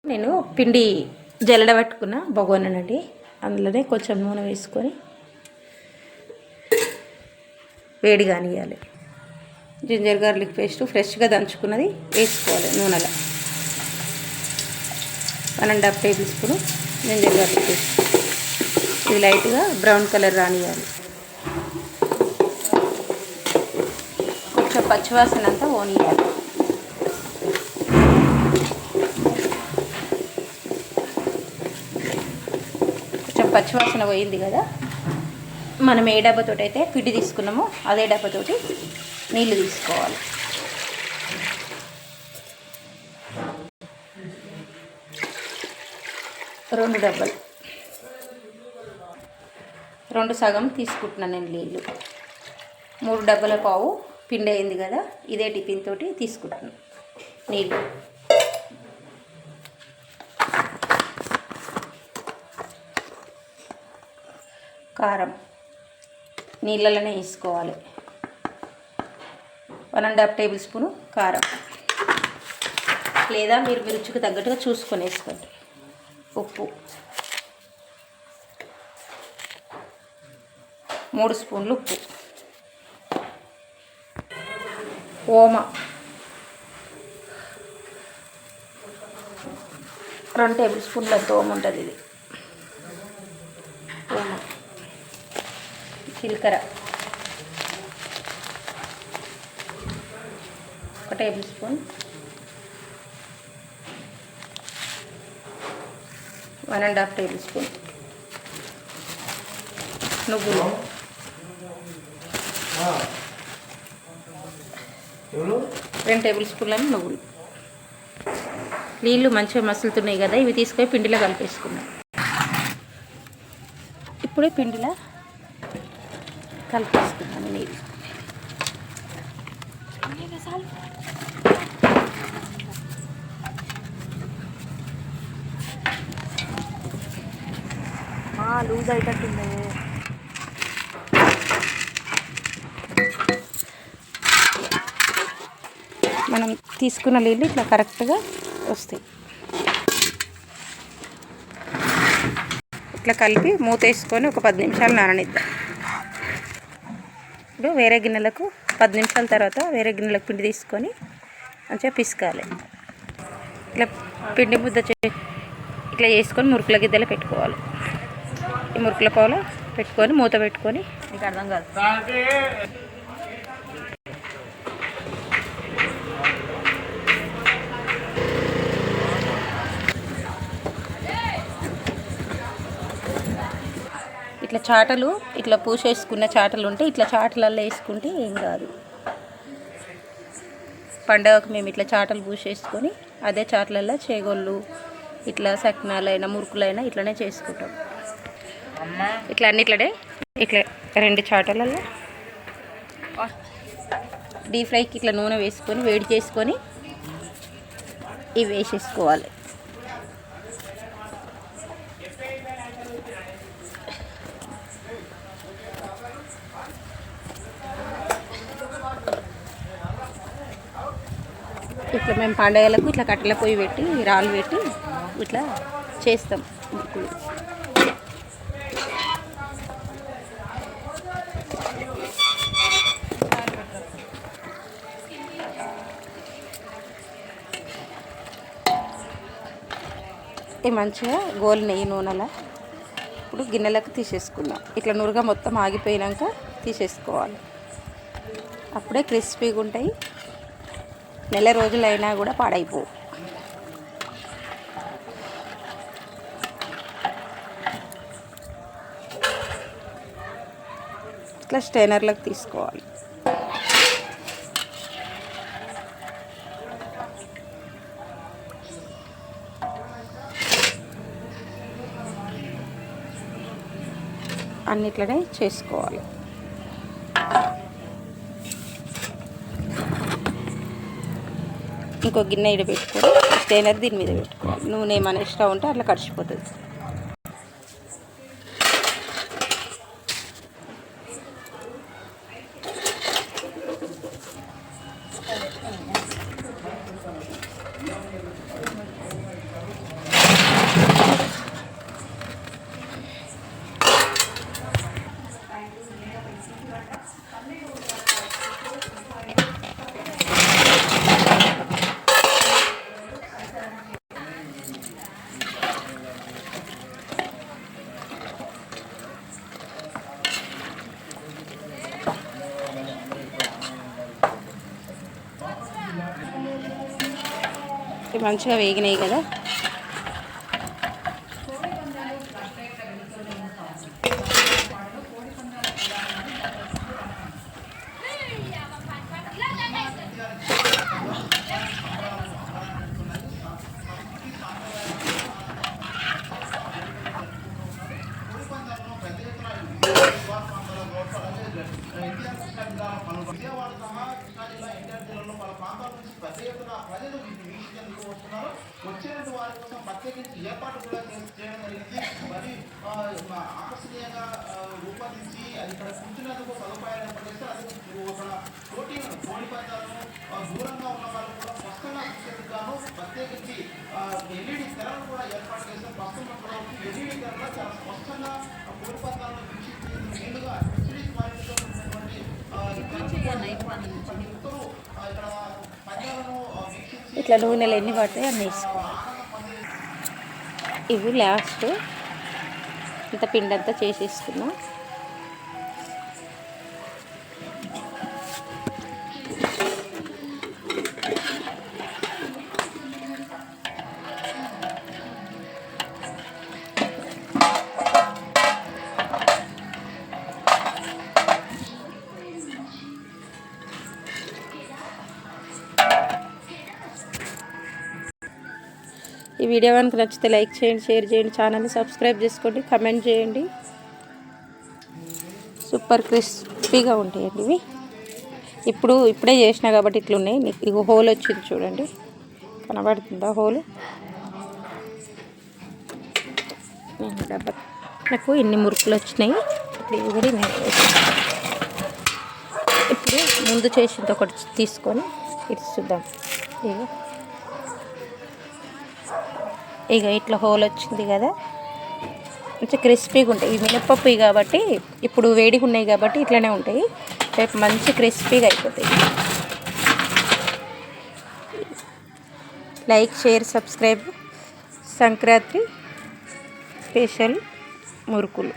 నేను పిండి జల్లడబట్టుకున్న బగోనండి. అందులోనే కొంచెం నూనె వేసుకొని వేడి కానియాలి. జింజర్ గార్లిక్ పేస్ట్ ఫ్రెష్గా దంచుకున్నది వేసుకోవాలి నూనెలో. 1.5 tablespoon ginger garlic paste. ఇది లైట్గా బ్రౌన్ కలర్ రానియాలి. కొంచెం పచ్చివాసన అంతా ఓనియాలి. పచ్చివాసన పోయింది కదా, మనం ఏ డబ్బాతోటి అయితే పిండి తీసుకున్నామో అదే డబ్బాతోటి నీళ్ళు తీసుకోవాలి. రెండు డబ్బాలు, 2 సగం తీసుకుంటున్నాను నేను నీళ్ళు. 3 డబ్బాల పావు పిండి అయింది కదా, ఇదే టిఫిన్ తోటి తీసుకుంటున్నాను నీళ్ళు. కారం నీళ్ళలోనే వేసుకోవాలి. 1.5 టేబుల్ స్పూను కారం, లేదా మీరు మీ రుచికి తగ్గట్టుగా చూసుకొని వేసుకోండి. ఉప్పు 3 స్పూన్లు ఉప్పు. ఓమ 2 టేబుల్ స్పూన్ల ఓమ ఉంటుంది. ఇది ఓమ. జీలకర్ర 1 టేబుల్ స్పూన్. 1.5 టేబుల్ స్పూన్ నువ్వులు. 2 టేబుల్ స్పూన్లని నువ్వులు. నీళ్ళు మంచిగా మసులుతున్నాయి కదా, ఇవి తీసుకొని పిండిలో కలిపేసుకున్నాం. ఇప్పుడే పిండిలో కలిపేసుకున్నాను నీళ్ళు. లూజ్ అయ్యేటట్టుంది. మనం తీసుకున్న నీళ్ళు ఇట్లా కరెక్ట్గా వస్తాయి. ఇట్లా కలిపి మూత వేసుకొని ఒక 10 నిమిషాలు నాననిద్దాం. ఇప్పుడు వేరే గిన్నెలకు 10 నిమిషాల తర్వాత వేరే గిన్నెలకు పిండి తీసుకొని మంచిగా పిసకాలి. ఇట్లా పిండి ముద్ద ఇట్లా చేసుకొని మురుకుల గిద్దెలో పెట్టుకోవాలి. ఈ మురుకుల పావులో పెట్టుకొని మూత పెట్టుకొని, మీకు అర్థం కాదు, ఇట్లా చాటలు ఇట్లా పూసేసుకున్న చాటలు ఉంటే ఇట్లా చాటలలో వేసుకుంటే ఏం కాదు. పండగకు మేము ఇట్లా చాటలు పూసేసుకొని అదే చాటలలో చేగోళ్ళు ఇట్లా సకినాలైనా మురుకులైనా ఇట్లనే చేసుకుంటాం. ఇట్లా అన్నిట్లనే ఇట్లా 2 చాటలలో డీప్ ఫ్రైకి ఇట్లా నూనె వేసుకొని వేడి చేసుకొని ఇవి వేసేసుకోవాలి. ఇట్లా మేము పండగలకు ఇట్లా కట్టెల పొయ్యి పెట్టి రాళ్ళు పెట్టి ఇట్లా చేస్తాం మురుకులు. ఇవి మంచిగా గోలినాయి నూనెలా. ఇప్పుడు గిన్నెలకు తీసేసుకుందాం. ఇట్లా నురుగా మొత్తం ఆగిపోయినాక తీసేసుకోవాలి. అప్పుడే క్రిస్పీగా ఉంటాయి. నెల రోజులైనా కూడా పాడైపోవు. ఇట్లా స్టైనర్లకు తీసుకోవాలి. అన్నిట్లనే చేసుకోవాలి. ఇంకో గిన్నె ఇక్కడ పెట్టుకొని స్టైనర్ దీని మీద పెట్టుకోవాలి. నూనె ఏమైనా ఎక్స్ట్రా ఉంటే అట్లా కడిచిపోతుంది. ఇవి మంచిగా వేగినాయి కదా. విజయవాడ సహా కృష్ణా జిల్లా ఎన్టీఆర్ జిల్లాలో పలు ప్రాంతాల నుంచి పెద్ద ఎత్తున ప్రజలు వీక్షించేందుకు వస్తున్నారు. వచ్చినటువంటి వారి కోసం ప్రత్యేకించి ఏర్పాటు కూడా చేయడం జరిగింది. మరి ఆకర్షణీయంగా రూపొందించి అది ఇక్కడ కూర్చునేందుకు సదుపాయాలు ఏర్పడిస్తే అది ఒక ప్రోటీన్ కోడి పందాలను దూరంగా ఉన్న వాళ్ళు కూడా స్పష్టంగా చూసేందుకు గాను ప్రత్యేకించి ఎల్ఈడి తెరలు కూడా ఏర్పాటు చేసిన ప్రస్తుతం ఎల్ఈడి తెరలో చాలా స్పష్టంగా కోడి పందాలను వీక్షించేందుకు నేరుగా హెచ్డి క్వాలిటీతో ఉన్నటువంటి ఇట్లా నూనెలు ఎన్ని పడతాయి అన్నీ వేసుకోవాలి. ఇవి లాస్ట్ ఇంత పిండి అంతా చేసేసుకున్నాం. ఈ వీడియో కనుక నచ్చితే లైక్ చేయండి, షేర్ చేయండి, ఛానల్ని సబ్స్క్రైబ్ చేసుకోండి, కమెంట్ చేయండి. సూపర్ క్రిస్పీగా ఉంటాయండి ఇవి. ఇప్పుడే చేసినా కాబట్టి ఇట్లున్నాయి. ఇగో హోల్ వచ్చింది చూడండి, కనబడుతుందా హోల్? నాకు ఇన్ని మురుకులు వచ్చినాయి. ఇప్పుడు ముందు చేసింది ఒకటి తీసుకొని ఇరుచుద్దాం. ఇక ఇట్లా హోల్ వచ్చింది కదా, మంచి క్రిస్పీగా ఉంటాయి. ఇవి మినపప్పు కాబట్టి ఇప్పుడు వేడిగా ఉన్నాయి కాబట్టి ఇట్లనే ఉంటాయి. రేపు మంచి క్రిస్పీగా అయిపోతాయి. Like, share, subscribe. Sankranti special మురుకులు.